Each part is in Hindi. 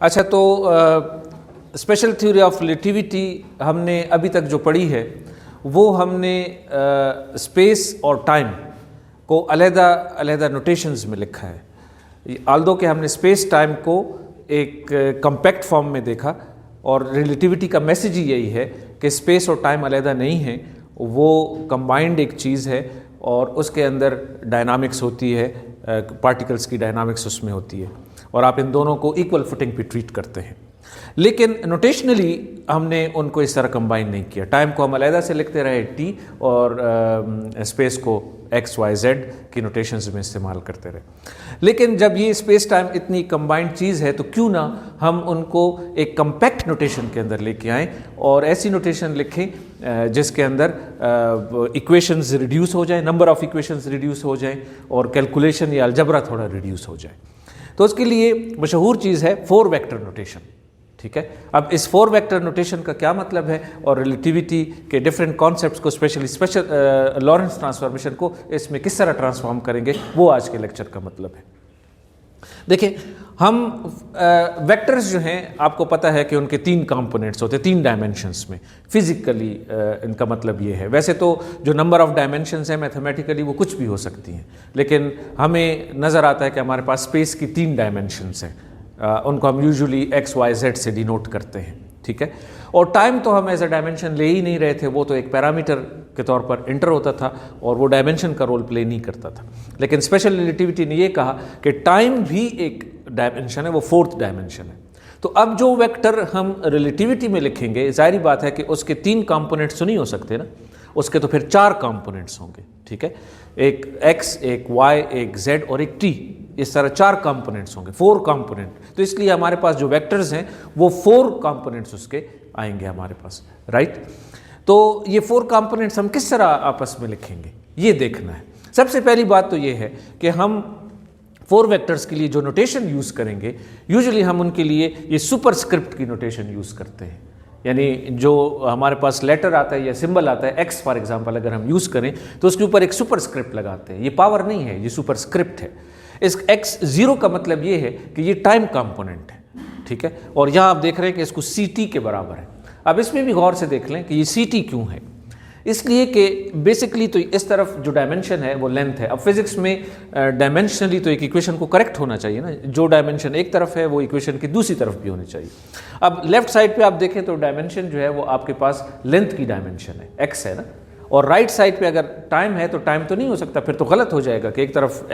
अच्छा, तो स्पेशल थ्योरी ऑफ रिलेटिविटी हमने अभी तक जो पढ़ी है वो हमने स्पेस और टाइम को अलग-अलग नोटेशंस में लिखा है। आल्दो कि हमने स्पेस टाइम को एक कम्पैक्ट फॉर्म में देखा और रिलेटिविटी का मैसेज ही यही है कि स्पेस और टाइम अलग नहीं है, वो कंबाइंड एक चीज़ है और उसके अंदर डायनामिक्स होती है, पार्टिकल्स की डायनामिक्स उसमें होती है और आप इन दोनों को इक्वल फुटिंग पे ट्रीट करते हैं। लेकिन नोटेशनली हमने उनको इस तरह कंबाइन नहीं किया। टाइम को हम अलग से लिखते रहे टी और स्पेस को एक्स वाई जेड की नोटेशंस में इस्तेमाल करते रहे। लेकिन जब ये स्पेस टाइम इतनी कंबाइंड चीज़ है तो क्यों ना हम उनको एक कम्पैक्ट नोटेशन के अंदर लेके आएँ और ऐसी नोटेशन लिखें जिसके अंदर इक्वेशंस रिड्यूस हो जाए, नंबर ऑफ इक्वेशंस रिड्यूस हो जाएं और कैलकुलेशन या अलजबरा थोड़ा रिड्यूस हो जाए। तो उसके लिए मशहूर चीज़ है 4 वेक्टर नोटेशन। ठीक है, अब इस 4 वेक्टर नोटेशन का क्या मतलब है और रिलेटिविटी के डिफरेंट कॉन्सेप्ट्स को स्पेशल लॉरेंस ट्रांसफॉर्मेशन को इसमें किस तरह ट्रांसफॉर्म करेंगे, वो आज के लेक्चर का मतलब है। देखिए, हम वेक्टर्स जो हैं आपको पता है कि उनके 3 कंपोनेंट्स होते हैं 3 डायमेंशंस में। फिजिकली इनका मतलब ये है, वैसे तो जो नंबर ऑफ डायमेंशंस हैं मैथमेटिकली वो कुछ भी हो सकती हैं, लेकिन हमें नज़र आता है कि हमारे पास स्पेस की 3 डायमेंशंस हैं। उनको हम यूजुअली एक्स वाई जेड से डिनोट करते हैं। ठीक है, और टाइम तो हम एज अ डायमेंशन ले ही नहीं रहे थे, वो तो एक पैरामीटर के तौर पर इंटर होता था और वो डायमेंशन का रोल प्ले नहीं करता था। लेकिन स्पेशल रिलेटिविटी ने ये कहा कि टाइम भी एक डायमेंशन है, वो 4th डायमेंशन है। तो अब जो वेक्टर हम रिलेटिविटी में लिखेंगे, जाहिर बात है कि उसके 3 कंपोनेंट्स तो नहीं हो सकते ना, उसके तो फिर 4 कंपोनेंट्स होंगे। ठीक है, एक x, एक y, एक z और एक t, इस तरह 4 कंपोनेंट्स होंगे, 4 कंपोनेंट। तो इसलिए हमारे पास जो वेक्टर्स हैं वो 4 कंपोनेंट्स उसके आएंगे हमारे पास, राइट। तो ये 4 कंपोनेंट्स हम किस तरह आपस में लिखेंगे ये देखना है। सबसे पहली बात तो ये है कि हम 4 वेक्टर्स के लिए जो नोटेशन यूज़ करेंगे, यूजुअली हम उनके लिए ये सुपरस्क्रिप्ट की नोटेशन यूज़ करते हैं। यानी जो हमारे पास लेटर आता है या सिंबल आता है, एक्स फॉर एग्जांपल अगर हम यूज़ करें तो उसके ऊपर एक सुपरस्क्रिप्ट लगाते हैं। ये पावर नहीं है, ये सुपरस्क्रिप्ट है। इस x0 का मतलब ये है कि ये टाइम कंपोनेंट है। ठीक है, और यहाँ आप देख रहे हैं कि इसको ct के बराबर है। अब इसमें भी गौर से देख लें कि ये ct क्यों है। इसलिए कि बेसिकली तो इस तरफ जो डायमेंशन है वो लेंथ है। अब फिजिक्स में डायमेंशनली तो एक इक्वेशन को करेक्ट होना चाहिए ना, जो डायमेंशन एक तरफ है वो इक्वेशन की दूसरी तरफ भी होनी चाहिए। अब लेफ्ट साइड पे आप देखें तो डायमेंशन जो है वो आपके पास लेंथ की डायमेंशन है, x है ना, और राइट साइड पे अगर टाइम है तो टाइम तो नहीं हो सकता, फिर तो गलत हो जाएगा कि एक तरफ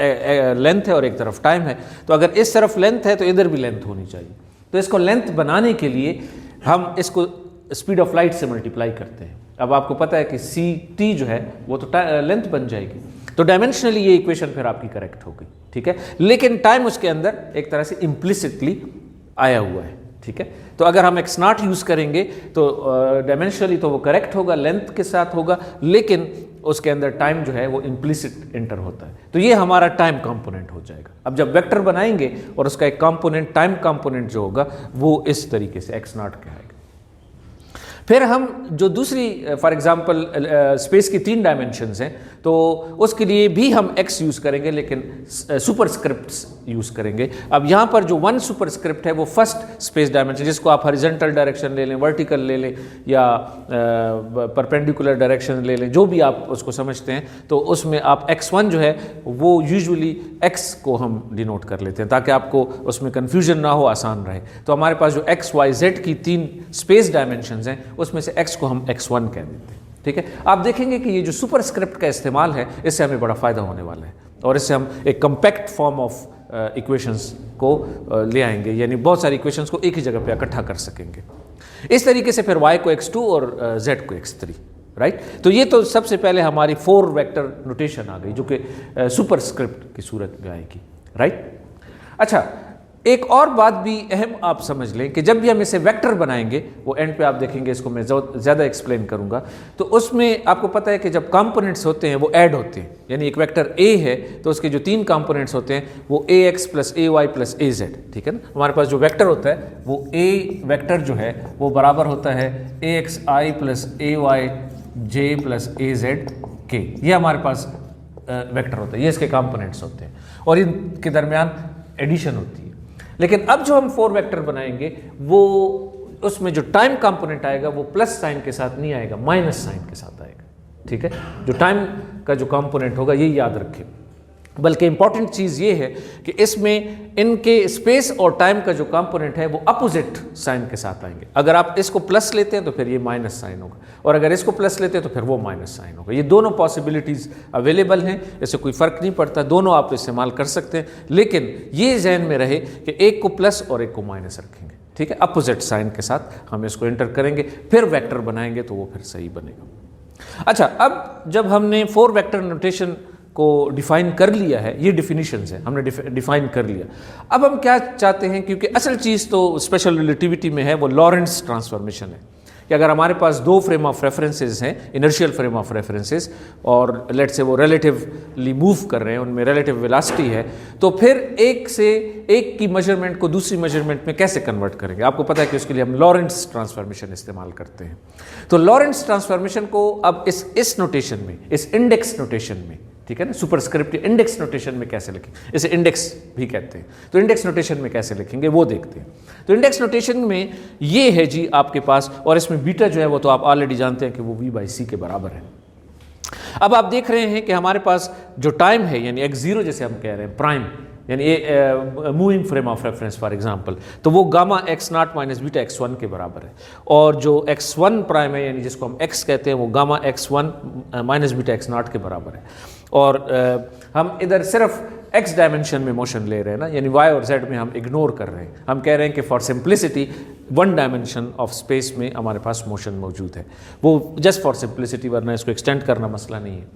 लेंथ है और एक तरफ टाइम है। तो अगर इस तरफ लेंथ है तो इधर भी लेंथ होनी चाहिए। तो इसको लेंथ बनाने के लिए हम इसको स्पीड ऑफ लाइट से मल्टीप्लाई करते हैं। अब आपको पता है कि ct जो है वो तो लेंथ बन जाएगी, तो डायमेंशनली ये इक्वेशन फिर आपकी करेक्ट हो गई। ठीक है, लेकिन टाइम उसके अंदर एक तरह से इम्प्लिसिटली आया हुआ है। ठीक है, तो अगर हम x0 यूज़ करेंगे तो डायमेंशनली तो वो करेक्ट होगा, लेंथ के साथ होगा, लेकिन उसके अंदर टाइम जो है वो इम्प्लिसिट इंटर होता है। तो ये हमारा टाइम कंपोनेंट हो जाएगा। अब जब वेक्टर बनाएंगे और उसका एक कंपोनेंट टाइम कंपोनेंट जो होगा वो इस तरीके से x0 के आएगा। फिर हम जो दूसरी फॉर एग्जांपल स्पेस की 3 डायमेंशंस हैं तो उसके लिए भी हम x यूज़ करेंगे, लेकिन सुपरस्क्रिप्ट्स यूज़ करेंगे। अब यहाँ पर जो 1 सुपरस्क्रिप्ट है वो फर्स्ट स्पेस डायमेंशन, जिसको आप हॉरिजॉन्टल डायरेक्शन ले लें, वर्टिकल ले लें या परपेंडिकुलर डायरेक्शन ले लें, जो भी आप उसको समझते हैं, तो उसमें आप x1 जो है वो यूजुअली x को हम डिनोट कर लेते हैं ताकि आपको उसमें कन्फ्यूजन ना हो, आसान रहे। तो हमारे पास जो x, y, z की 3 स्पेस डायमेंशंस हैं उसमें से x को हम x1 कह देते हैं। ठीक है, आप देखेंगे कि ये जो सुपरस्क्रिप्ट का इस्तेमाल है इससे हमें बड़ा फ़ायदा होने वाला है और इससे हम एक कम्पैक्ट फॉर्म ऑफ इक्वेशंस को ले आएंगे, यानी बहुत सारी इक्वेशंस को एक ही जगह पे इकट्ठा कर सकेंगे। इस तरीके से फिर y को x2 और z को x3, राइट। तो ये तो सबसे पहले हमारी 4 वेक्टर नोटेशन आ गई जो कि सुपरस्क्रिप्ट की सूरत में आएगी, राइट। अच्छा, एक और बात भी अहम आप समझ लें कि जब भी हम इसे वेक्टर बनाएंगे, वो एंड पे आप देखेंगे, इसको मैं ज़्यादा एक्सप्लेन करूंगा, तो उसमें आपको पता है कि जब कंपोनेंट्स होते हैं वो ऐड होते हैं। यानी एक वेक्टर a है तो उसके जो 3 कंपोनेंट्स होते हैं वो ax plus ay plus az, ठीक है ना। हमारे पास जो वेक्टर होता है वो a वेक्टर जो है वो बराबर होता है axi plus ayj plus azk। ये हमारे पास वेक्टर होता है, ये इसके कंपोनेंट्स होते हैं और इनके दरमियान एडिशन होती है। लेकिन अब जो हम 4 वेक्टर बनाएंगे वो उसमें जो टाइम कंपोनेंट आएगा वो प्लस साइन के साथ नहीं आएगा, माइनस साइन के साथ आएगा। ठीक है, जो टाइम का जो कंपोनेंट होगा ये याद रखें। बल्कि इंपॉर्टेंट चीज़ ये है कि इसमें इनके स्पेस और टाइम का जो कंपोनेंट है वो अपोजिट साइन के साथ आएंगे। अगर आप इसको प्लस लेते हैं तो फिर ये माइनस साइन होगा, और अगर इसको प्लस लेते हैं तो फिर वो माइनस साइन होगा। ये दोनों पॉसिबिलिटीज़ अवेलेबल हैं, इससे कोई फ़र्क नहीं पड़ता, दोनों आप इस्तेमाल कर सकते हैं। लेकिन ये जहन में रहे कि एक को प्लस और एक को माइनस रखेंगे। ठीक है, अपोजिट साइन के साथ हम इसको एंटर करेंगे, फिर वेक्टर बनाएंगे तो वो फिर सही बनेगा। अच्छा, अब जब हमने 4 वेक्टर नोटेशन को डिफाइन कर लिया है, ये डिफिनीशंस है, हमने डिफाइन कर लिया। अब हम क्या चाहते हैं, क्योंकि असल चीज़ तो स्पेशल रिलेटिविटी में है, वो लॉरेंट्ज़ ट्रांसफॉर्मेशन है कि अगर हमारे पास 2 फ्रेम ऑफ रेफरेंसेस हैं, इनर्शियल फ्रेम ऑफ रेफरेंसेस, और लेट्स से वो रिलेटिवली मूव कर रहे हैं, उनमें रिलेटिव वेलोसिटी है, तो फिर एक से एक की मेजरमेंट को दूसरी मेजरमेंट में कैसे कन्वर्ट करेंगे। आपको पता है कि उसके लिए हम लॉरेंट्ज़ ट्रांसफॉर्मेशन इस्तेमाल करते हैं। तो लॉरेंट्ज़ ट्रांसफॉर्मेशन को अब इस नोटेशन में, इस इंडेक्स नोटेशन में, ठीक है ना, सुपरस्क्रिप्ट इंडेक्स नोटेशन में कैसे लिखें, इसे इंडेक्स भी कहते हैं, तो इंडेक्स नोटेशन में कैसे लिखेंगे वो देखते हैं। तो इंडेक्स नोटेशन में ये है जी आपके पास, और इसमें बीटा जो है वो तो आप ऑलरेडी जानते हैं कि वो v/c के बराबर है। अब आप देख रहे हैं कि हमारे पास जो टाइम है, यानी x0 जैसे हम कह रहे हैं, प्राइम यानी ये moving frame of reference for example, तो वो gamma x0 minus beta x1 के बराबर है। और जो x1 प्राइम है, यानी जिसको हम x कहते हैं, वो gamma x1 minus beta x0 के बराबर है। और हम इधर सिर्फ x डायमेंशन में मोशन ले रहे हैं ना, यानी y और z में हम इग्नोर कर रहे हैं। हम कह रहे हैं कि for simplicity 1 dimension of space में हमारे पास मोशन मौजूद है, वो जस्ट फॉर सिंप्लिसिटी, वरना इसको एक्सटेंड करना मसला नहीं है।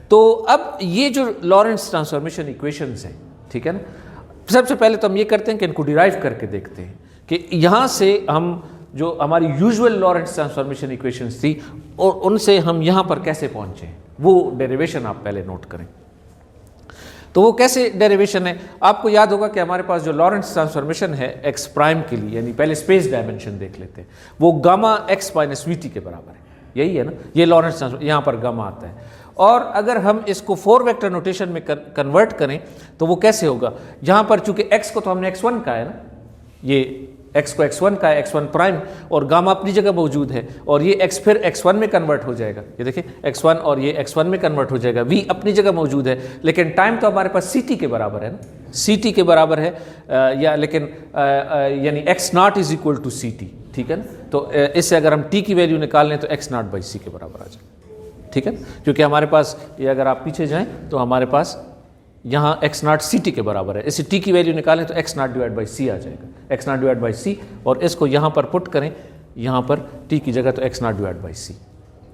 तो अब ये जो लॉरेंट्ज़ ट्रांसफॉर्मेशन इक्वेशंस हैं, ठीक है ना, सबसे पहले तो हम ये करते हैं कि इनको डिराइव करके देखते हैं कि यहाँ से हम जो हमारी यूजुअल लॉरेंट्ज़ ट्रांसफॉर्मेशन इक्वेशंस थी और उनसे हम यहाँ पर कैसे पहुँचे, वो डेरिवेशन आप पहले नोट करें। तो वो कैसे डेरिवेशन है, आपको याद होगा कि हमारे पास जो लॉरेंट्ज़ ट्रांसफॉर्मेशन है x प्राइम के लिए, यानी पहले स्पेस डायमेंशन देख लेते हैं, वो gamma x minus we T के बराबर है, यही है ना, ये लॉरेंट्ज़ ट्रांसफॉर्मेशन, यहाँ पर गामा आता है। और अगर हम इसको 4 वेक्टर नोटेशन में कन्वर्ट करें तो वो कैसे होगा, यहाँ पर चूंकि x को तो हमने x1 का है ना, ये x को x1 का है, x1 प्राइम, और गामा अपनी जगह मौजूद है, और ये x फिर x1 में कन्वर्ट हो जाएगा, ये देखिए x1 और ये x1 में कन्वर्ट हो जाएगा, v अपनी जगह मौजूद है, लेकिन टाइम तो हमारे पास ct के बराबर है ना, ct के बराबर है, या लेकिन यानी x0 is equal to ct, ठीक है ना। तो इससे अगर हम t की वैल्यू निकाल लें तो x0/c के बराबर आ जाए, ठीक है, क्योंकि हमारे पास ये अगर आप पीछे जाएं तो हमारे पास यहाँ x0 ct के बराबर है, इसे t की वैल्यू निकालें तो x0/c आ जाएगा, x0/c, और इसको यहाँ पर पुट करें, यहाँ पर t की जगह तो x0/c,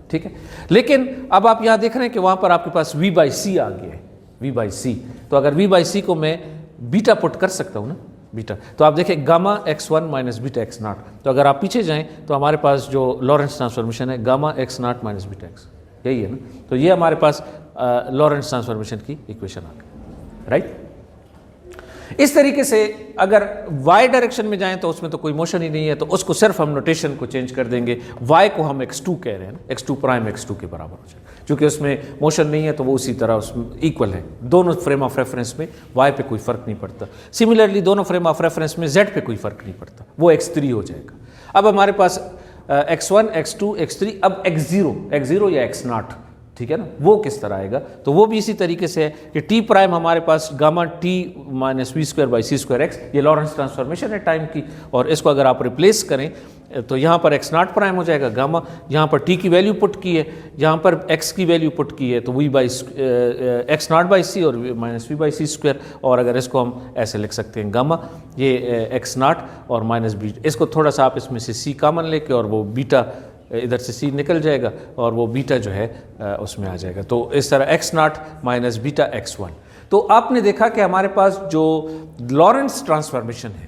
ठीक है। लेकिन अब आप यहाँ देख रहे हैं कि वहाँ पर आपके पास v/c आ गया है, v/c, तो अगर v/c को मैं बीटा पुट कर सकता हूँ ना, बीटा, तो आप देखें gamma x1 minus beta x0, तो अगर आप पीछे जाएँ तो हमारे पास जो लॉरेंट्ज़ ट्रांसफॉर्मेशन है gamma x0 minus beta x, यही है ना। तो ये हमारे पास लॉरेंट्ज़ ट्रांसफॉर्मेशन की इक्वेशन आ गई, राइट। इस तरीके से अगर y डायरेक्शन में जाएं तो उसमें तो कोई मोशन ही नहीं है, तो उसको सिर्फ हम नोटेशन को चेंज कर देंगे, y को हम x2 कह रहे हैं ना, x2 प्राइम x2 के बराबर हो जाए, क्योंकि उसमें मोशन नहीं है तो वो उसी तरह उसमें इक्वल है, दोनों फ्रेम ऑफ रेफरेंस में y पे कोई फर्क नहीं पड़ता। सिमिलरली दोनों फ्रेम ऑफ रेफरेंस में z पे कोई फर्क नहीं पड़ता, वो x3 हो जाएगा। अब हमारे पास x1 x2 x3, अब x0 या x0, ठीक है ना, वो किस तरह आएगा, तो वो भी इसी तरीके से है कि t प्राइम हमारे पास गामा t माइनस v²/c²x, ये लॉरेंट्ज़ ट्रांसफॉर्मेशन है टाइम की, और इसको अगर आप रिप्लेस करें तो यहाँ पर x0 प्राइम हो जाएगा गामा, यहाँ पर t की वैल्यू पुट की है, यहाँ पर x की वैल्यू पुट की है, तो x0/c और माइनस v/c², और अगर इसको हम ऐसे लिख सकते हैं गामा, ये x0 और माइनस b, इसको थोड़ा सा आप इसमें से c कॉमन लेके, और वो बीटा इधर से c निकल जाएगा, और वो बीटा जो है उसमें आ जाएगा, तो इस तरह x0 माइनस बीटा x1। तो आपने देखा कि हमारे पास जो लॉरेंट्ज़ ट्रांसफॉर्मेशन है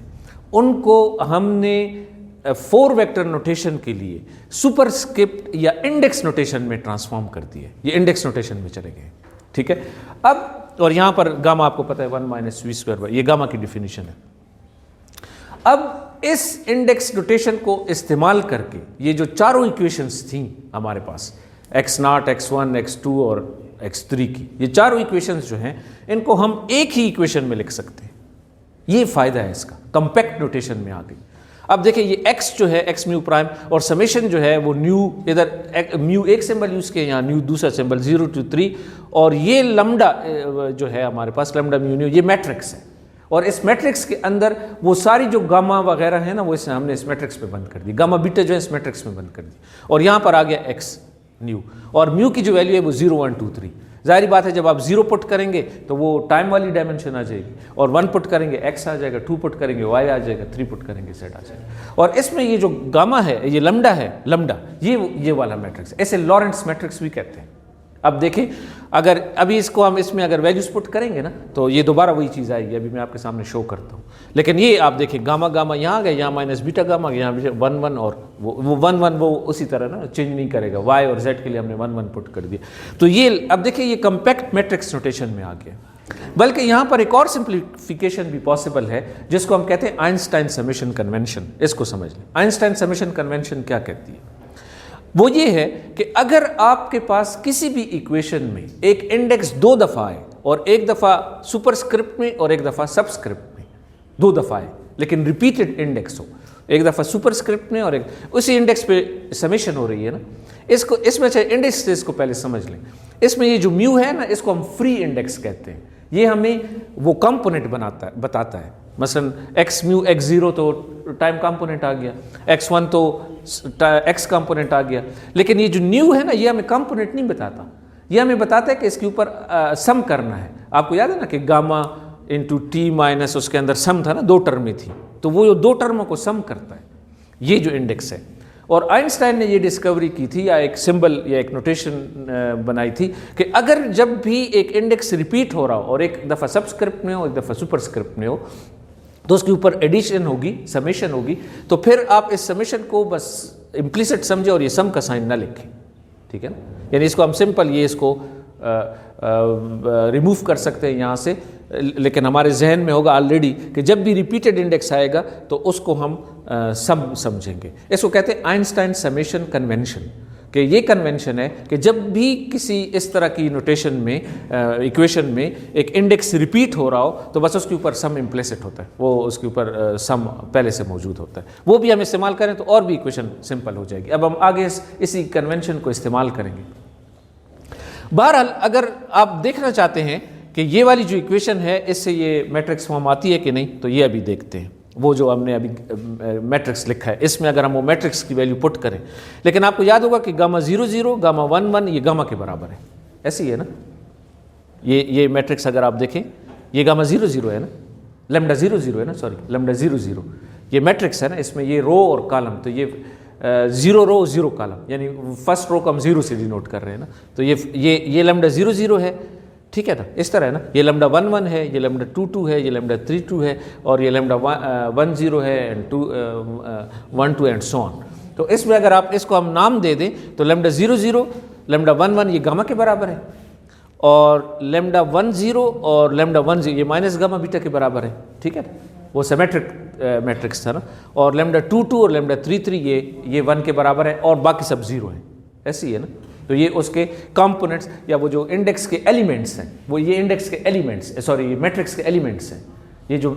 उनको हमने 4 वेक्टर नोटेशन के लिए सुपरस्क्रिप्ट या इंडेक्स नोटेशन में ट्रांसफॉर्म कर दिए, ये इंडेक्स नोटेशन में चले गए, ठीक है। अब और यहाँ पर गामा आपको पता है 1 माइनस v², ये गामा की डिफिनीशन है। अब इस इंडेक्स नोटेशन को इस्तेमाल करके ये जो चारों इक्वेशंस थी हमारे पास, x0 x1 x2 और x3 की, ये चारों इक्वेशंस जो हैं इनको हम एक ही इक्वेशन में लिख सकते हैं, ये फ़ायदा है इसका। कम्पैक्ट नोटेशन में आ गई। अब देखिए ये x जो है x म्यू प्राइम और समेशन जो है वो न्यू, इधर म्यू एक सिंबल यूज़ किया, यहाँ न्यू दूसरा सिंबल 0 to 3, और ये लैम्डा जो है हमारे पास लैम्डा म्यू न्यू, ये मैट्रिक्स है। और इस मैट्रिक्स के अंदर वो सारी जो गामा वगैरह है ना, वो इसने हमने इस मैट्रिक्स पे बंद कर दी, गामा बीटा जो है इस मैट्रिक्स में बंद कर दी, और यहाँ पर आ गया x न्यू, और म्यू की जो वैल्यू है वो 0 1 2 3। जाहिर बात है जब आप 0 पुट करेंगे तो वो टाइम वाली डायमेंशन आ जाएगी, और 1 पुट करेंगे x आ जाएगा, 2 पुट करेंगे y आ जाएगा, 3 पुट करेंगे z आ जाएगा। और इसमें ये जो गामा है, ये लैम्डा है, लैम्डा ये वाला मैट्रिक्स, ऐसे लॉरेंट्ज मैट्रिक्स भी कहते हैं। अब देखें, अगर अभी इसको हम इसमें अगर वैल्यूज पुट करेंगे ना तो ये दोबारा वही चीज़ आएगी, अभी मैं आपके सामने शो करता हूँ। लेकिन ये आप देखें गामा गामा यहाँ आ गया, यहाँ माइनस बीटा गामा, यहाँ 1 1, और वो 1 1 वो उसी तरह ना चेंज नहीं करेगा, y और z के लिए हमने 1 1 पुट कर दिया। तो ये अब देखिए ये कम्पैक्ट मैट्रिक्स नोटेशन में आ गया। बल्कि यहाँ पर एक और सिंप्लीफिकेशन भी पॉसिबल है जिसको हम कहते हैं आइंस्टाइन समेशन कन्वेंशन। इसको समझ लें, आइंस्टाइन समेशन कन्वेंशन क्या कहती है? वो ये है कि अगर आपके पास किसी भी इक्वेशन में एक इंडेक्स 2 दफ़ा आए, और एक दफ़ा सुपरस्क्रिप्ट में और एक दफ़ा सबस्क्रिप्ट में, 2 दफ़ा आए लेकिन रिपीटेड इंडेक्स हो, एक दफ़ा सुपरस्क्रिप्ट में और एक उसी इंडेक्स पे समेशन हो रही है ना, इसको इसमें से इंडेक्स से इसको पहले समझ लें। इसमें ये जो म्यू है ना, इसको हम फ्री इंडेक्स कहते हैं। ये हमें वो कंपोनेंट बताता है। मसलन x म्यू x0 तो टाइम कंपोनेंट आ गया, x1 तो x कंपोनेंट आ गया, लेकिन ये जो न्यू है ना, ये हमें कंपोनेंट नहीं बताता, ये हमें बताता है कि इसके ऊपर सम करना है। आपको याद है ना कि गामा इंटू टी माइनस उसके अंदर सम था ना, 2 टर्में थी, तो वो 2 टर्मों को सम करता है, ये जो इंडेक्स है। और आइंस्टाइन ने ये डिस्कवरी की थी, या एक सिंबल या एक नोटेशन बनाई थी कि अगर जब भी एक इंडेक्स रिपीट हो रहा हो और एक दफ़ा सबस्क्रिप्ट में हो, एक दफ़ा सुपरस्क्रिप्ट में हो, तो उसके ऊपर एडिशन होगी, समेशन होगी, तो फिर आप इस समेशन को बस इम्प्लिसिट समझे और ये सम का साइन ना लिखें, ठीक है ना। यानी इसको हम सिंपल ये इसको रिमूव कर सकते हैं यहाँ से, लेकिन हमारे जहन में होगा ऑलरेडी कि जब भी रिपीटेड इंडेक्स आएगा तो उसको हम सम समझेंगे। इसको कहते हैं आइंस्टाइन समेशन कन्वेंशन, कि ये कन्वेंशन है कि जब भी किसी इस तरह की नोटेशन में इक्वेशन में एक इंडेक्स रिपीट हो रहा हो तो बस उसके ऊपर सम इम्प्लिसिट होता है, वो उसके ऊपर सम पहले से मौजूद होता है, वो भी हम इस्तेमाल करें तो और भी इक्वेशन सिंपल हो जाएगी। अब हम आगे इसी कन्वेंशन को इस्तेमाल करेंगे। बहरहाल अगर आप देखना चाहते हैं कि ये वाली जो इक्वेशन है इससे ये मैट्रिक्स फॉर्म आती है कि नहीं, तो ये अभी देखते हैं। वो जो हमने अभी मैट्रिक्स लिखा है, इसमें अगर हम वो मैट्रिक्स की वैल्यू पुट करें, लेकिन आपको याद होगा कि गामा 0 0 गामा 1 1 ये गामा के बराबर है, ऐसी है ना। ये मैट्रिक्स अगर आप देखें, ये गामा 0 0 है ना, लैम्डा 0 0 है ना, सॉरी लैम्डा 0 0 ये मैट्रिक्स है ना। इसमें ये रो और कॉलम, तो ये 0 रो 0 कॉलम, यानी फर्स्ट रो को हम 0 से डिनोट कर रहे हैं ना, तो ये लैम्डा 0 0 है, ठीक है ना, इस तरह है ना। ये लैम्डा 1 1 है, ये लैम्डा 2 2 है, ये लैम्डा 3 2 है, और ये लैम्डा 1 0 है, एंड 1 2 एंड सो ऑन। तो इसमें अगर आप इसको हम नाम दे दें तो लैम्डा 0 0 लैम्डा 1 1 ये गामा के बराबर है, और लैम्डा 1 0 और लैम्डा 1 0 ये माइनस गामा बीटा के बराबर है, ठीक है, वो सिमेट्रिक मैट्रिक्स था ना। और लैम्डा 2 2 और लैम्डा 3 3 ये 1 के बराबर है, और बाकी सब 0 है, ऐसी है ना। तो ये उसके कंपोनेंट्स या वो जो इंडेक्स के एलिमेंट्स हैं, वो ये इंडेक्स के एलिमेंट्स, सॉरी मैट्रिक्स के एलिमेंट्स हैं। ये जो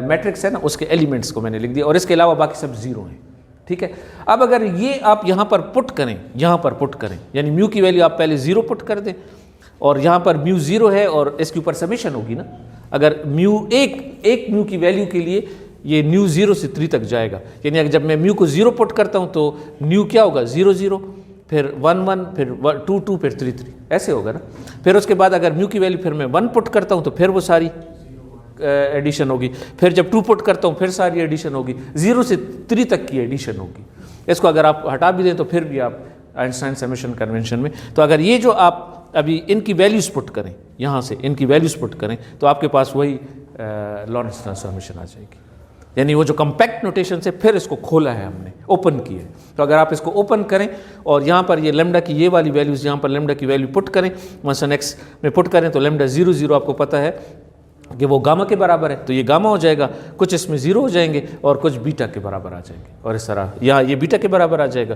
मैट्रिक्स है ना उसके एलिमेंट्स को मैंने लिख दिया, और इसके अलावा बाकी सब 0 हैं, ठीक है। अब अगर ये आप यहाँ पर पुट करें, यहाँ पर पुट करें, यानी म्यू की वैल्यू आप पहले 0 पुट कर दें, और यहाँ पर म्यू 0 है और इसके ऊपर समेशन होगी ना। अगर म्यू एक म्यू की वैल्यू के लिए ये न्यू 0 से 3 तक जाएगा, यानी अगर जब मैं म्यू को 0 पुट करता हूँ तो न्यू क्या होगा, 0 0, फिर 1 1, फिर 2 2, फिर 3 3, ऐसे होगा ना। फिर उसके बाद अगर म्यू की वैल्यू फिर मैं 1 पुट करता हूँ तो फिर वो सारी एडिशन होगी, फिर जब 2 पुट करता हूँ फिर सारी एडिशन होगी, 0 से 3 तक की एडिशन होगी। इसको अगर आप हटा भी दें तो फिर भी आप आइंस्टाइन समेशन कन्वेंशन में, तो अगर ये जो आप अभी इनकी वैल्यूज़ पुट करें, यहाँ से इनकी वैल्यूज़ पुट करें, तो आपके पास वही लॉरेंट्ज ट्रांसफॉर्मेशन आ जाएगी। यानी वो जो कम्पैक्ट नोटेशन से फिर इसको खोला है हमने, ओपन किया है। तो अगर आप इसको ओपन करें और यहाँ पर ये लैम्डा की ये वाली वैल्यूज़, यहाँ पर लैम्डा की वैल्यू पुट करें, मसलन x में पुट करें, तो लैम्डा 0 0 आपको पता है कि वो गामा के बराबर है, तो ये गामा हो जाएगा, कुछ इसमें ज़ीरो हो जाएंगे और कुछ बीटा के बराबर आ जाएंगे, और इस तरह यहाँ ये बीटा के बराबर आ जाएगा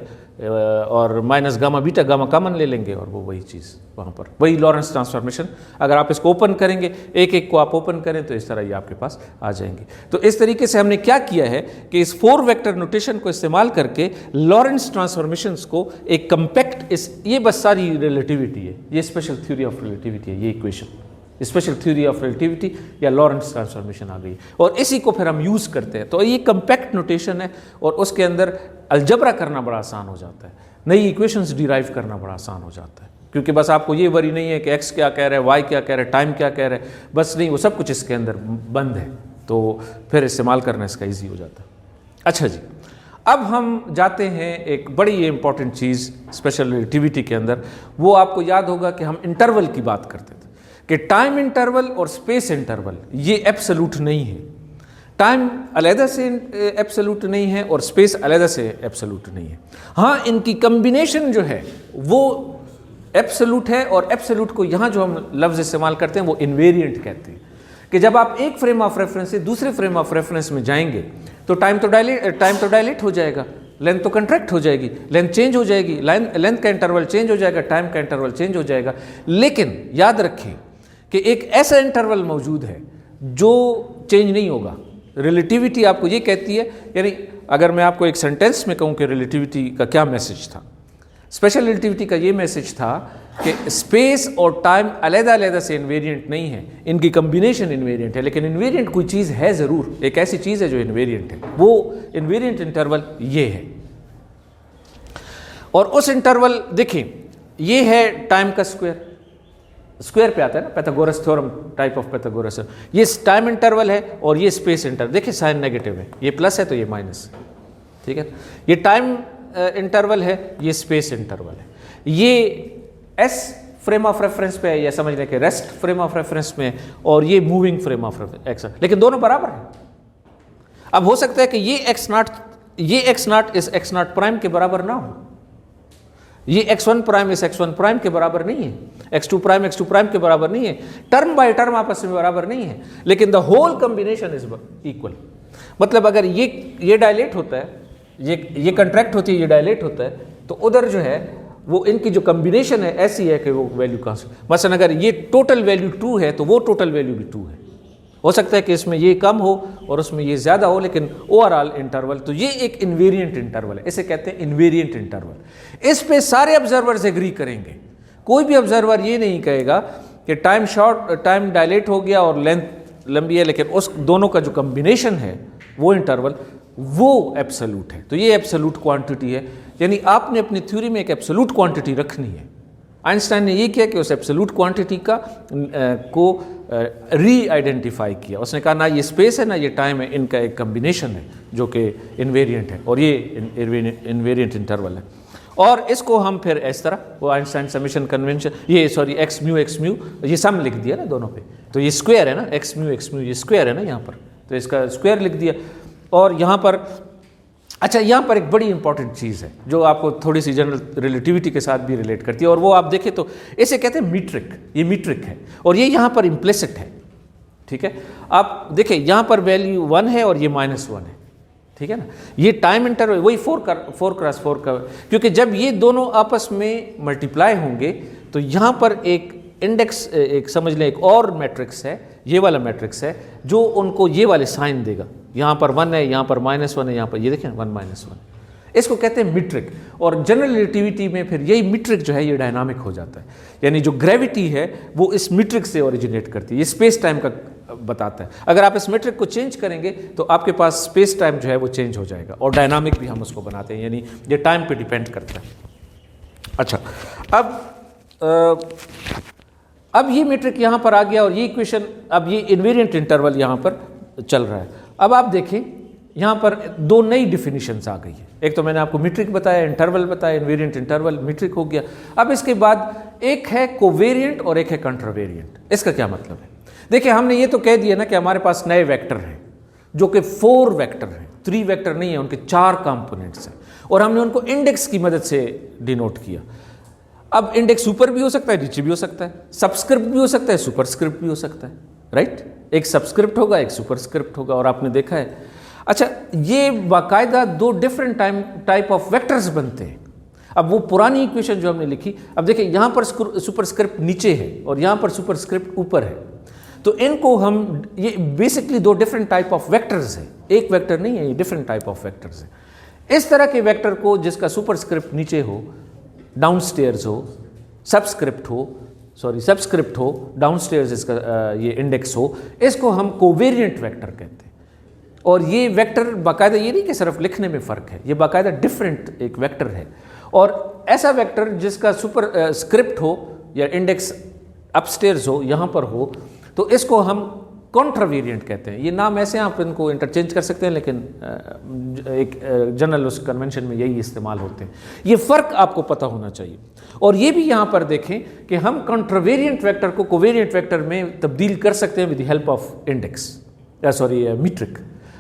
और minus gamma beta, gamma common ले लेंगे और वो वही चीज़ वहाँ पर, वही लॉरेंस ट्रांसफॉर्मेशन। अगर आप इसको ओपन करेंगे, एक एक को आप ओपन करें तो इस तरह ये आपके पास आ जाएंगे। तो इस तरीके से हमने क्या किया है कि इस 4 वेक्टर नोटेशन को इस्तेमाल करके लॉरेंस ट्रांसफॉर्मेशंस को एक कम्पैक्ट, ये बस सारी रिलेटिविटी है, ये स्पेशल थ्योरी ऑफ रिलेटिविटी है, ये equation special theory of relativity या लॉरेंस ट्रांसफॉर्मेशन आ गई, और इसी को फिर हम यूज़ करते हैं। तो ये कम्पैक्ट नोटेशन है और उसके अंदर अलजबरा करना बड़ा आसान हो जाता है, नई इक्वेशंस डिराइव करना बड़ा आसान हो जाता है, क्योंकि बस आपको ये वरी नहीं है कि एक्स क्या कह रहा है, वाई क्या कह रहा है, टाइम क्या कह रहा है, बस नहीं, वो सब कुछ इसके अंदर बंद है, तो फिर इस्तेमाल करना इसका ईजी हो जाता है। अच्छा जी, अब हम जाते हैं एक बड़ी इंपॉर्टेंट चीज़ स्पेशल रिलेटिविटी के अंदर, वो आपको याद होगा कि हम इंटरवल की बात करते थे कि टाइम इंटरवल और स्पेस इंटरवल ये एब्सोल्यूट नहीं है, टाइम अलग से एब्सोल्यूट नहीं है और स्पेस अलग से एब्सोल्यूट नहीं है। हाँ, इनकी कम्बिनेशन जो है वो एब्सोल्यूट है, और एब्सोल्यूट को यहाँ जो हम लफ्ज़ इस्तेमाल करते हैं वो इन्वेरिएंट कहते हैं, कि जब आप एक फ्रेम ऑफ रेफरेंस से दूसरे फ्रेम ऑफ रेफरेंस में जाएंगे तो टाइम तो डायलेट हो जाएगा, लेंथ तो कंट्रैक्ट हो जाएगी, लेंथ चेंज हो जाएगी, लेंथ का इंटरवल चेंज हो जाएगा, टाइम का इंटरवल चेंज हो जाएगा। लेकिन याद रखें कि एक ऐसा इंटरवल मौजूद है जो चेंज नहीं होगा। रिलेटिविटी आपको ये कहती है, यानी अगर मैं आपको एक सेंटेंस में कहूँ कि रिलेटिविटी का क्या मैसेज था, स्पेशल रिलेटिविटी का ये मैसेज था कि स्पेस और टाइम अलग-अलग से इन्वेरिएंट नहीं है, इनकी कम्बिनेशन इन्वेरिएंट है, लेकिन इन्वेरिएंट कोई चीज़ है ज़रूर, एक ऐसी चीज़ है जो इन्वेरिएंट है, वो इन्वेरिएंट इंटरवल ये है। और उस इंटरवल देखें, ये है टाइम का स्क्वायर, स्क्वायर पे आता है ना, Pythagoras theorem type of Pythagoras, ये टाइम इंटरवल है और ये स्पेस इंटरवल, देखिए साइन नेगेटिव है, ये प्लस है तो ये माइनस है, ठीक है। ये टाइम इंटरवल है, ये स्पेस इंटरवल है, ये एस फ्रेम ऑफ रेफरेंस पे है, या समझ लें कि रेस्ट फ्रेम ऑफ रेफरेंस में, और ये मूविंग फ्रेम ऑफ एक्स, लेकिन दोनों बराबर हैं। अब हो सकता है कि ये एक्स नॉट इस एक्स नॉट प्राइम के बराबर ना हो, ये x1 प्राइम इस x1 प्राइम के बराबर नहीं है, x2 प्राइम के बराबर नहीं है, टर्म बाय टर्म आपस में बराबर नहीं है, लेकिन the whole combination is equal. मतलब अगर ये डायलेट होता है, ये कंट्रैक्ट होती है, ये डायलेट होता है, तो उधर जो है वो इनकी जो कॉम्बिनेशन है ऐसी है कि वो वैल्यू कांस्टेंट, मसलन अगर ये टोटल वैल्यू 2 है तो वो टोटल वैल्यू भी 2 है। हो सकता है कि इसमें ये कम हो और उसमें ये ज़्यादा हो, लेकिन ओवरऑल इंटरवल, तो ये एक इन्वेरिएंट इंटरवल है, इसे कहते हैं इन्वेरिएंट इंटरवल। इस पे सारे ऑब्जर्वर्स एग्री करेंगे, कोई भी ऑब्जर्वर ये नहीं कहेगा कि टाइम डायलेट हो गया और लेंथ लंबी है, लेकिन उस दोनों का जो कम्बिनेशन है वो इंटरवल वो एब्सोल्यूट है। तो ये एब्सोल्यूट क्वांटिटी है, यानी आपने अपनी थ्योरी में एक एब्सोल्यूट क्वांटिटी रखनी है। आइंस्टाइन ने ये किया कि उस एब्सोल्यूट क्वांटिटी को री आइडेंटिफाई किया, उसने कहा ना ये स्पेस है ना ये टाइम है, इनका एक कम्बिनेशन है जो कि इन्वेरिएंट है, और ये इन्वेरिएंट इंटरवल है। और इसको हम फिर इस तरह, वो आइंस्टाइन समेशन कन्वेंशन, ये सॉरी एक्स म्यू ये सम लिख दिया ना दोनों पे, तो ये स्क्वायर है ना, एक्स म्यू ये स्क्वायर है ना यहाँ पर, तो इसका स्क्वायर लिख दिया। और यहाँ पर अच्छा, यहाँ पर एक बड़ी इंपॉर्टेंट चीज़ है जो आपको थोड़ी सी जनरल रिलेटिविटी के साथ भी रिलेट करती है, और वो आप देखें तो इसे कहते हैं मीट्रिक, ये मीट्रिक है और ये यहाँ पर इम्प्लिसिट है, ठीक है। आप देखें यहाँ पर वैल्यू 1 है और ये -1 है, ठीक है ना। ये टाइम इंटरवल वही 4x4 का, क्योंकि जब ये दोनों आपस में मल्टीप्लाई होंगे तो यहाँ पर एक इंडेक्स, एक समझ लें एक और मैट्रिक्स है, ये वाला मैट्रिक्स है जो उनको ये वाले साइन देगा, यहाँ पर 1 है, यहाँ पर -1 है, यहाँ पर ये देखें 1 -1, इसको कहते हैं मीट्रिक। और जनरल रिलेटिविटी में फिर यही मीट्रिक जो है ये डायनामिक हो जाता है, यानी जो ग्रेविटी है वो इस मीट्रिक से ओरिजिनेट करती है, ये स्पेस टाइम का बताता है। अगर आप इस मीट्रिक को चेंज करेंगे तो आपके पास स्पेस टाइम जो है वो चेंज हो जाएगा, और डायनामिक भी हम उसको बनाते हैं, यानी ये टाइम पे डिपेंड करता है। अच्छा, अब ये मीट्रिक यहाँ पर आ गया और ये इक्वेशन, अब ये इन्वेरिएंट इंटरवल यहाँ पर चल रहा है। अब आप देखें यहाँ पर दो नई डिफिनीशंस आ गई है, एक तो मैंने आपको मीट्रिक बताया, इंटरवल बताया, इन्वेरिएंट इंटरवल मीट्रिक हो गया। अब इसके बाद एक है कोवेरिएंट और एक है कंट्रावेरिएंट। इसका क्या मतलब है? देखिए, हमने ये तो कह दिया ना कि हमारे पास नए वेक्टर हैं जो कि 4 वेक्टर हैं, 3 वेक्टर नहीं है, उनके 4 कंपोनेंट्स हैं, और हमने उनको इंडेक्स की मदद से डिनोट किया। अब इंडेक्स ऊपर भी हो सकता है, नीचे भी हो सकता है, सबस्क्रिप्ट भी हो सकता है, सुपरस्क्रिप्ट भी हो सकता है, राइट। एक सबस्क्रिप्ट होगा, एक सुपरस्क्रिप्ट होगा, और आपने देखा है। अच्छा, ये बाकायदा दो डिफरेंट टाइप ऑफ वेक्टर्स बनते हैं। अब वो पुरानी इक्वेशन जो हमने लिखी, अब देखिए यहाँ पर सुपरस्क्रिप्ट नीचे है और यहाँ पर सुपरस्क्रिप्ट ऊपर है, तो इनको हम, ये बेसिकली दो डिफरेंट टाइप ऑफ वेक्टर्स है, एक वेक्टर नहीं है, ये डिफरेंट टाइप ऑफ वेक्टर्स है। इस तरह के वेक्टर को जिसका सुपरस्क्रिप्ट नीचे हो, डाउनस्टेयर्स हो, सबस्क्रिप्ट हो, डाउनस्टेयर्स इसका ये इंडेक्स हो, इसको हम कोवेरिएंट वेक्टर कहते हैं। और ये वेक्टर बाकायदा, ये नहीं कि सिर्फ लिखने में फ़र्क है, ये बाकायदा डिफरेंट एक वेक्टर है। और ऐसा वेक्टर जिसका सुपर स्क्रिप्ट हो या इंडेक्स अपस्टेयर्स हो, यहाँ पर हो, तो इसको हम कॉन्ट्रावेरिएंट कहते हैं। ये नाम ऐसे आप इनको इंटरचेंज कर सकते हैं, लेकिन एक जनरल उस कन्वेंशन में यही इस्तेमाल होते हैं। ये फ़र्क आपको पता होना चाहिए। और ये भी यहाँ पर देखें कि हम कॉन्ट्रावेरिएंट वेक्टर को कोवेरिएंट वेक्टर में तब्दील कर सकते हैं with the help of index, metric.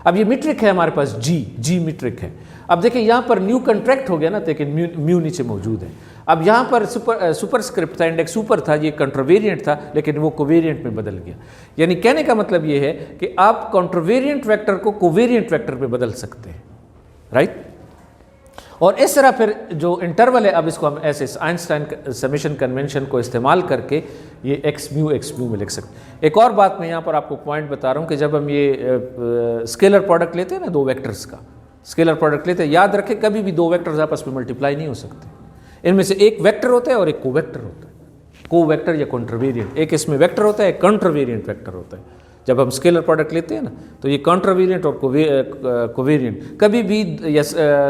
अब ये मीट्रिक है हमारे पास, जी मीट्रिक है। अब देखिए यहाँ पर न्यू कंट्रैक्ट हो गया ना, लेकिन म्यू नीचे मौजूद है। अब यहाँ पर सुपरस्क्रिप्ट था, इंडेक्स ऊपर था, ये कॉन्ट्रावेरिएंट था, लेकिन वो कोवेरिएंट में बदल गया। यानी कहने का मतलब ये है कि आप कॉन्ट्रावेरिएंट वेक्टर को कोवेरिएंट वेक्टर में बदल सकते हैं, राइट। और इस तरह फिर जो इंटरवल है, अब इसको हम ऐसे आइंस्टाइन समेशन कन्वेंशन को इस्तेमाल करके ये एक्स म्यू में लिख सकते हैं। एक और बात मैं यहाँ पर आपको पॉइंट बता रहा हूँ कि जब हम ये स्केलर प्रोडक्ट लेते हैं ना, दो वेक्टर्स का स्केलर प्रोडक्ट लेते हैं, याद रखें कभी भी दो वेक्टर्स आपस में मल्टीप्लाई नहीं हो सकते। इनमें से एक वेक्टर होता है और एक कोवेक्टर होता है, कोवेक्टर या कॉन्ट्रावेरिएंट। एक इसमें वेक्टर होता है, एक कॉन्ट्रावेरिएंट वेक्टर होता है। जब हम स्केलर प्रोडक्ट लेते हैं ना, तो ये कॉन्ट्रावेरिएंट और कोवेरिएंट कभी भी, या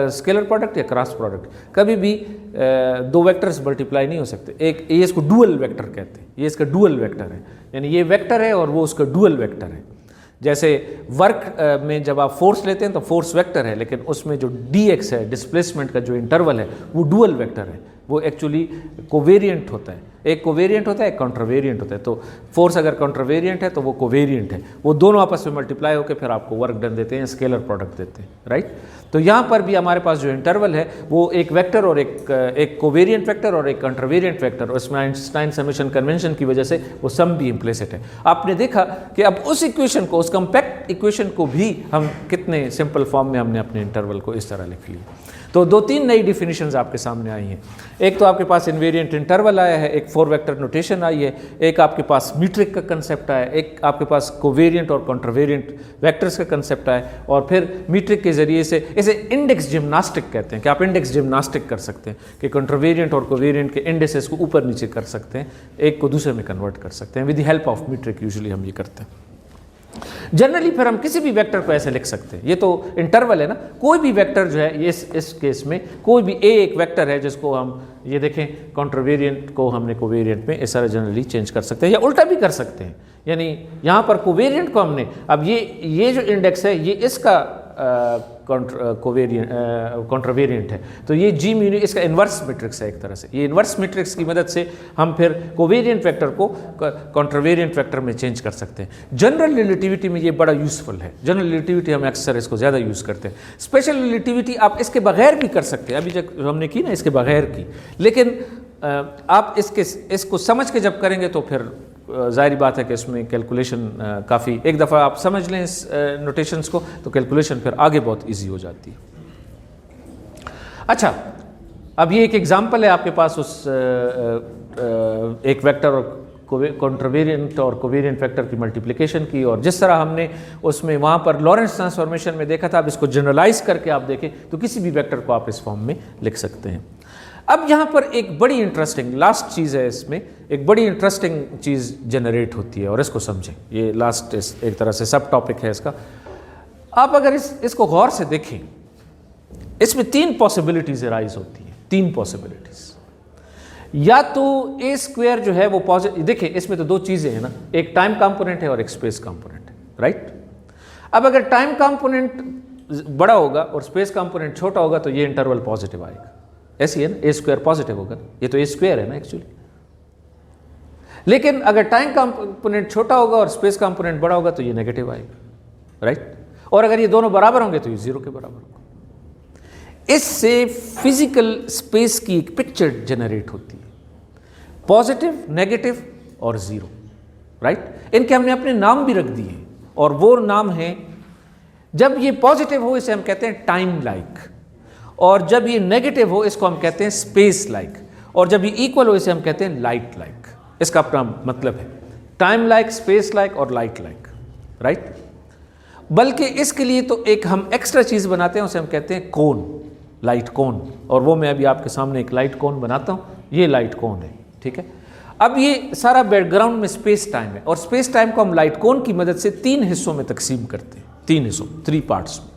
स्केलर प्रोडक्ट या क्रॉस प्रोडक्ट, कभी भी दो वेक्टर्स मल्टीप्लाई नहीं हो सकते। एक ये इसको डुअल वेक्टर कहते हैं, ये इसका डुअल वेक्टर है, यानी ये वेक्टर है और वो उसका डुअल वेक्टर है। जैसे वर्क में जब आप फोर्स लेते हैं तो फोर्स वेक्टर है, लेकिन उसमें जो dx है, डिस्प्लेसमेंट का जो इंटरवल है, वो डुअल वेक्टर है, वो एक्चुअली कोवेरिएंट होता है। एक कोवेरिएंट होता है, एक कॉन्ट्रावेरिएंट होता है। तो फोर्स अगर कॉन्ट्रावेरिएंट है तो वो कोवेरिएंट है, वो दोनों आपस में मल्टीप्लाई होकर फिर आपको वर्क डन देते हैं, स्केलर प्रोडक्ट देते हैं, राइट। तो यहाँ पर भी हमारे पास जो इंटरवल है वो एक वेक्टर और एक कोवेरिएंट वेक्टर और एक कॉन्ट्रावेरिएंट वेक्टर, उसमें आइंस्टाइन समेशन कन्वेंशन की वजह से वो सम भी इम्प्लिसिट है। आपने देखा कि अब उस इक्वेशन को, उस कॉम्पैक्ट इक्वेशन को भी हम कितने सिंपल फॉर्म में हमने अपने इंटरवल को इस तरह लिख लिया। तो दो तीन नई डिफिनीशंस आपके सामने आई हैं। एक तो आपके पास इन्वेरिएंट इंटरवल आया है, एक 4 वेक्टर नोटेशन आई है, एक आपके पास मीट्रिक का कंसेप्ट आया, एक आपके पास कोवेरिएंट और कॉन्ट्रावेरिएंट वेक्टर्स का कंसेप्ट आया, और फिर मीट्रिक के जरिए से इसे इंडेक्स जिम्नास्टिक कहते हैं कि आप इंडेक्स जिम्नास्टिक कर सकते हैं कि कॉन्ट्रावेरिएंट और कोवेरिएंट के इंडेसेस को ऊपर नीचे कर सकते हैं, एक को दूसरे में कन्वर्ट कर सकते हैं with the help of metric. Usually हम ये करते हैं। जनरली फिर हम किसी भी वेक्टर को ऐसे लिख सकते हैं, ये तो इंटरवल है ना, कोई भी वेक्टर जो है, ये इस केस में कोई भी ए एक वेक्टर है जिसको हम, ये देखें, कॉन्ट्रावेरिएंट को हमने कोवेरिएंट में इस तरह जनरली चेंज कर सकते हैं, या उल्टा भी कर सकते हैं। यानी यहाँ पर कोवेरिएंट को हमने, अब ये जो इंडेक्स है ये इसका कॉन्ट्रावेरिएंट है, तो ये जी म्यू, इसका इन्वर्स मैट्रिक्स है एक तरह से। ये इन्वर्स मैट्रिक्स की मदद से हम फिर कोवेरिएंट वेक्टर को कॉन्ट्रावेरिएंट वेक्टर में चेंज कर सकते हैं। जनरल रिलेटिविटी में ये बड़ा यूज़फुल है। जनरल रिलेटिविटी हम अक्सर इसको ज़्यादा यूज़ करते हैं। स्पेशल रिलेटिविटी आप इसके बगैर भी कर सकते हैं, अभी जब हमने की ना इसके बगैर की, लेकिन आप इसको समझ के जब करेंगे तो फिर ज़ाहिर बात है कि इसमें कैलकुलेशन काफ़ी, एक दफ़ा आप समझ लें इस नोटेशंस को तो कैलकुलेशन फिर आगे बहुत इजी हो जाती है। अच्छा, अब ये एक एग्जांपल है आपके पास उस एक वेक्टर और कॉन्ट्रावेरिएंट और कोवेरिएंट वेक्टर की मल्टीप्लिकेशन की, और जिस तरह हमने उसमें वहाँ पर लॉरेंस ट्रांसफॉर्मेशन में देखा था, अब इसको जनरलाइज करके आप देखें तो किसी भी वेक्टर को आप इस फॉर्म में लिख सकते हैं। अब यहाँ पर एक बड़ी इंटरेस्टिंग लास्ट चीज़ है, इसमें एक बड़ी इंटरेस्टिंग चीज़ जनरेट होती है, और इसको समझें। ये लास्ट एक तरह से सब टॉपिक है इसका। आप अगर इसको गौर से देखें, इसमें 3 पॉसिबिलिटीज़ राइज होती हैं, 3 पॉसिबिलिटीज़। या तो ए स्क्वायर जो है वो पॉजिटिव, देखिए इसमें तो 2 चीज़ें हैं ना, एक टाइम कंपोनेंट है और एक स्पेस कंपोनेंट है, राइट। अब अगर टाइम कंपोनेंट बड़ा होगा और स्पेस कंपोनेंट छोटा होगा तो ये इंटरवल पॉजिटिव आएगा, ऐसी है ना, ए स्क्वायर पॉजिटिव होगा, ये तो ए स्क्वायर है ना एक्चुअली। लेकिन अगर टाइम कंपोनेंट छोटा होगा और स्पेस कंपोनेंट बड़ा होगा तो ये नेगेटिव आएगा, राइट। और अगर ये दोनों बराबर होंगे तो ये 0 के बराबर होगा। इससे फिजिकल स्पेस की एक पिक्चर जनरेट होती है, पॉजिटिव, नेगेटिव और 0। राइट। इनके हमने अपने नाम भी रख दिए और वो नाम है, जब ये पॉजिटिव हो इसे हम कहते हैं टाइम लाइक, और जब ये नेगेटिव हो इसको हम कहते हैं स्पेस लाइक, और जब ये इक्वल हो इसे हम कहते हैं लाइट लाइक। इसका अपना मतलब है टाइम लाइक, स्पेस लाइक और लाइट लाइक, राइट। बल्कि इसके लिए तो एक हम एक्स्ट्रा चीज़ बनाते हैं, उसे हम कहते हैं कोन, लाइट कोन, और वो मैं अभी आपके सामने एक लाइट कोन बनाता हूँ। ये लाइट कोन है, ठीक है। अब ये सारा बैकग्राउंड में स्पेस टाइम है, और स्पेस टाइम को हम लाइट कोन की मदद से 3 हिस्सों में तकसीम करते हैं, 3 हिस्सों, 3 पार्ट्स में।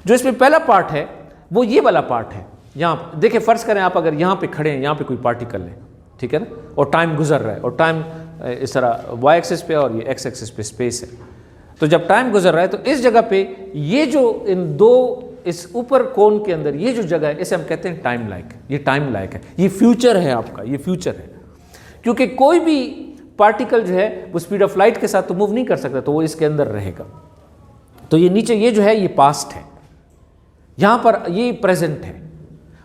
जो इसमें पहला पार्ट है वो ये वाला पार्ट है। यहाँ देखिए, फ़र्ज़ करें आप अगर यहाँ पे खड़े हैं, यहाँ पे कोई पार्टिकल है, ठीक है ना, और टाइम गुजर रहा है, और टाइम इस तरह वाई एक्सिस पे और ये एक्स एक्सिस पे स्पेस है। तो जब टाइम गुजर रहा है तो इस जगह पे ये जो इन दो इस ऊपर कोन के अंदर ये जो जगह है इसे हम कहते हैं टाइम लाइक। ये टाइम लाइक है, ये फ्यूचर है आपका, ये फ्यूचर है। क्योंकि कोई भी पार्टिकल जो है वो स्पीड ऑफ लाइट के साथ तो मूव नहीं कर सकता, तो वो इसके अंदर रहेगा। तो ये नीचे ये जो है ये पास्ट है, यहाँ पर ये प्रेजेंट है।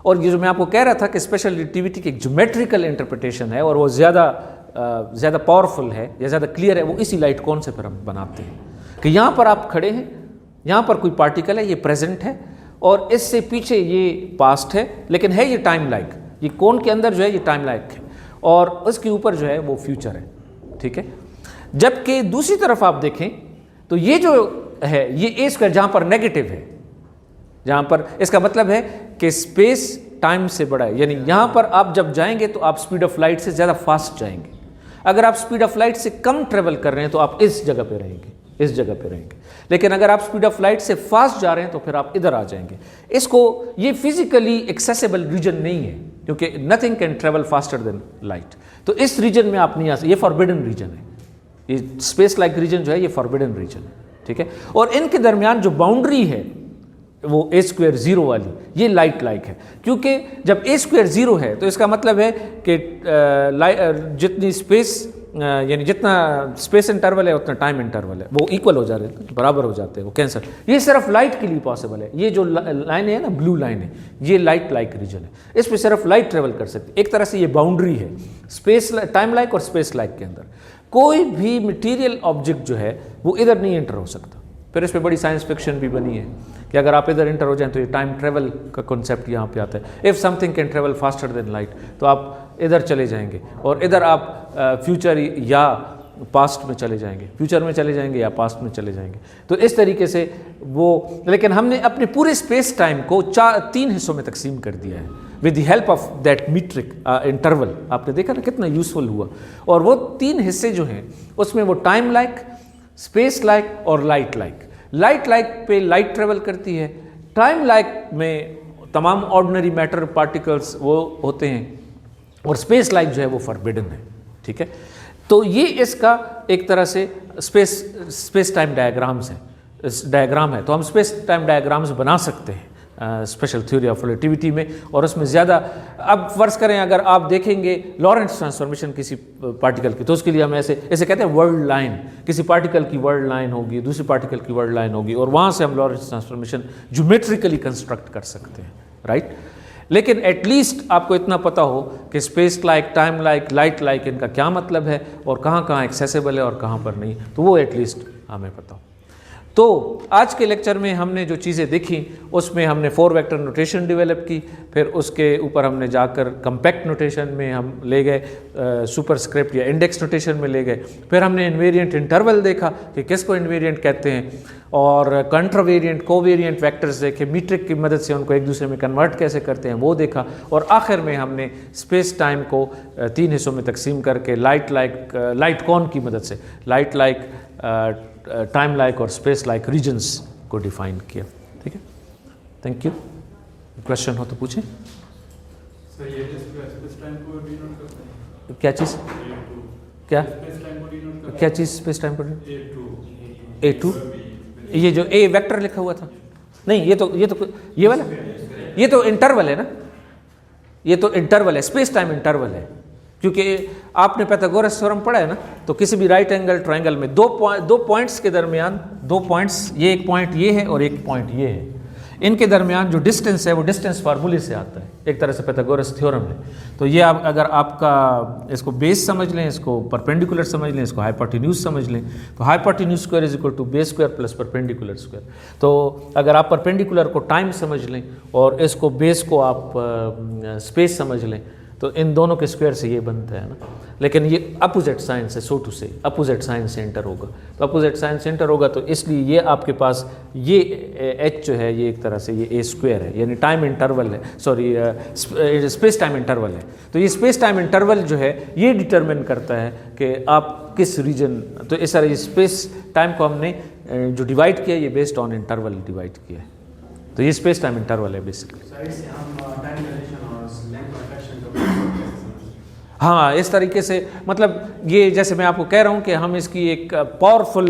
और ये जो मैं आपको कह रहा था कि स्पेशल रिलेटिविटी की एक ज्योमेट्रिकल इंटरप्रिटेशन है और वो ज़्यादा पावरफुल है या ज़्यादा क्लियर है, वो इसी लाइट कोन से फिर हम बनाते हैं कि यहाँ पर आप खड़े हैं, यहाँ पर कोई पार्टिकल है, ये प्रेजेंट है, और इससे पीछे ये पास्ट है, लेकिन है ये टाइम लाइक। ये कोन के अंदर जो है ये टाइम लाइक है, और उसके ऊपर जो है वो फ्यूचर है, ठीक है। जबकि दूसरी तरफ आप देखें तो ये जो है ये ए स्क्वायर जहाँ पर नेगेटिव है, जहाँ पर इसका मतलब है कि स्पेस टाइम से बड़ा है, यानी यहाँ पर आप जब जाएंगे तो आप स्पीड ऑफ लाइट से ज़्यादा फास्ट जाएंगे। अगर आप स्पीड ऑफ लाइट से कम ट्रेवल कर रहे हैं तो आप इस जगह पे रहेंगे, इस जगह पे रहेंगे। लेकिन अगर आप स्पीड ऑफ लाइट से फास्ट जा रहे हैं तो फिर आप इधर आ जाएंगे। इसको ये फिजिकली एक्सेसिबल रीजन नहीं है, क्योंकि nothing can travel faster than light. तो इस रीजन में आप नहीं आ सकते, ये फॉरबिडन रीजन है। ये स्पेस लाइक रीजन जो है ये फॉरबिडन रीजन है, ठीक है। और इनके दरमियान जो बाउंड्री है वो ए स्क्वायर 0 वाली, ये लाइट लाइक है। क्योंकि जब ए स्क्वायर 0 है तो इसका मतलब है कि जितनी स्पेस यानी जितना स्पेस इंटरवल है उतना टाइम इंटरवल है, वो इक्वल हो जा रहे हैं, बराबर हो जाते हैं, वो कैंसिल। ये सिर्फ लाइट के लिए पॉसिबल है। ये जो लाइन है ना, ब्लू लाइन है, ये लाइट लाइक रीजन है, इस पर सिर्फ लाइट ट्रेवल कर सकती है। एक तरह से ये बाउंड्री है स्पेस टाइम लाइक और स्पेस लाइक के अंदर। कोई भी मटीरियल ऑब्जेक्ट जो है वो इधर नहीं एंटर हो सकता। फिर इस पर बड़ी साइंस फिक्शन भी बनी है कि अगर आप इधर एंटर हो जाएं तो ये टाइम ट्रेवल का कॉन्सेप्ट यहाँ पे आता है। If something can travel faster than light, तो आप इधर चले जाएंगे और इधर आप फ्यूचर या पास्ट में चले जाएंगे, फ्यूचर में चले जाएंगे या पास्ट में चले जाएंगे। तो इस तरीके से वो, लेकिन हमने अपने पूरे स्पेस टाइम को 3 हिस्सों में तकसीम कर दिया है with the help of that metric interval. आपने देखा ना कितना यूजफुल हुआ। और वो 3 हिस्से जो हैं उसमें वो टाइम लाइक, स्पेस लाइक और लाइट लाइक। लाइट लाइक पे लाइट ट्रेवल करती है, टाइम लाइक में तमाम ऑर्डिनरी मैटर पार्टिकल्स वो होते हैं, और स्पेस लाइक जो है वो फॉरबिडन है, ठीक है। तो ये इसका एक तरह से स्पेस टाइम डायग्राम्स है, डायग्राम है। तो हम स्पेस टाइम डायग्राम्स बना सकते हैं स्पेशल थ्योरी ऑफ रिलेटिविटी में, और उसमें ज़्यादा, अब फ़र्ज़ करें अगर आप देखेंगे लॉरेंट्ज़ ट्रांसफॉर्मेशन किसी पार्टिकल की, तो उसके लिए हम ऐसे कहते हैं वर्ल्ड लाइन। किसी पार्टिकल की वर्ल्ड लाइन होगी, दूसरी पार्टिकल की वर्ल्ड लाइन होगी, और वहाँ से हम लॉरेंट्ज़ ट्रांसफॉर्मेशन ज्योमेट्रिकली कंस्ट्रक्ट कर सकते हैं, राइट। लेकिन एटलीस्ट आपको इतना पता हो कि space like, time like, light like इनका क्या मतलब है और कहाँ कहाँ एक्सेसिबल है और कहाँ पर नहीं, तो वो एटलीस्ट हमें पता हो। तो आज के लेक्चर में हमने जो चीज़ें देखी उसमें हमने 4 वेक्टर नोटेशन डेवलप की, फिर उसके ऊपर हमने जाकर कम्पैक्ट नोटेशन में हम ले गए, सुपरस्क्रिप्ट या इंडेक्स नोटेशन में ले गए। फिर हमने इन्वेरिएंट इंटरवल देखा कि किसको इन्वेरिएंट कहते हैं, और कंट्रावेरिएंट, कोवेरिएंट वेक्टर्स देखे, मीट्रिक की मदद से उनको एक दूसरे में कन्वर्ट कैसे करते हैं वो देखा, और आखिर में हमने स्पेस टाइम को 3 हिस्सों में तकसीम करके लाइट कोन की मदद से लाइट लाइक, टाइम लाइक और स्पेस लाइक रीजन्स को डिफाइन किया, ठीक है। Thank you. क्वेश्चन हो तो पूछें। सर ये स्पेस टाइम को डिनोट करते हैं क्या चीज़, क्या स्पेस टाइम को डिनोट करते क्या चीज़ स्पेस टाइम पर? A2 ये जो ए वेक्टर लिखा हुआ था, नहीं ये वाला, ये तो इंटरवल है ना, ये तो इंटरवल है, स्पेस टाइम इंटरवल है। क्योंकि आपने पाइथागोरस थ्योरम पढ़ा है ना, तो किसी भी राइट एंगल ट्रायंगल में दो पॉइंट्स के दरमियान, 2 पॉइंट्स, ये एक पॉइंट ये है और एक पॉइंट ये है, इनके दरमियान जो डिस्टेंस है वो डिस्टेंस फार्मूले से आता है, एक तरह से पाइथागोरस थ्योरम है। तो ये आप अगर आपका इसको बेस समझ लें, इसको परपेंडिकुलर समझ लें, इसको हाइपोटेन्यूज समझ लें, तो hypotenuse square is equal to base square plus perpendicular square. तो अगर आप परपेंडिकुलर को टाइम समझ लें और इसको बेस को आप स्पेस समझ लें, तो इन दोनों के स्क्वायर से ये बनता है ना। लेकिन ये अपोजिट साइन से, सो टू से अपोजिट साइन से एंटर होगा, तो अपोजिट साइन से एंटर होगा, तो इसलिए ये आपके पास ये एच जो है ये एक तरह से ये ए स्क्वायर है, यानी टाइम इंटरवल है, सॉरी स्पेस टाइम इंटरवल है। तो ये स्पेस टाइम इंटरवल जो है ये डिटरमिन करता है कि आप किस रीजन, तो इस तरह स्पेस टाइम को हमने जो डिवाइड किया ये बेस्ड ऑन इंटरवल डिवाइड किया है, तो ये स्पेस टाइम इंटरवल है बेसिकली। हाँ, इस तरीके से, मतलब ये जैसे मैं आपको कह रहा हूँ कि हम इसकी एक पावरफुल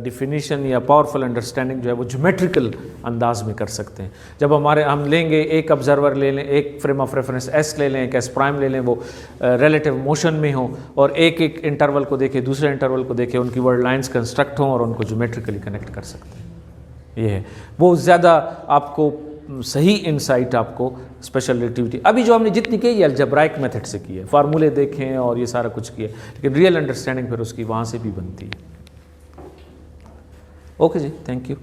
डिफिनीशन या पावरफुल अंडरस्टैंडिंग जो है वो ज्योमेट्रिकल अंदाज में कर सकते हैं। जब हम लेंगे एक ऑब्जर्वर ले लें, एक फ्रेम ऑफ रेफरेंस एस ले लें, एक एस प्राइम ले लें, वो रिलेटिव मोशन में हो, और एक एक इंटरवल को देखें, दूसरे इंटरवल को देखें, उनकी वर्ड लाइन्स कंस्ट्रक्ट हों और उनको ज्योमेट्रिकली कनेक्ट कर सकते हैं। ये है वो ज़्यादा आपको सही इनसाइट आपको स्पेशल रिलेटिविटी। अभी जो हमने जितनी की ये अलजेब्राइक मेथड से की है, फार्मूले देखें और ये सारा कुछ किया, लेकिन रियल अंडरस्टैंडिंग फिर उसकी वहाँ से भी बनती है। ओके जी, थैंक यू।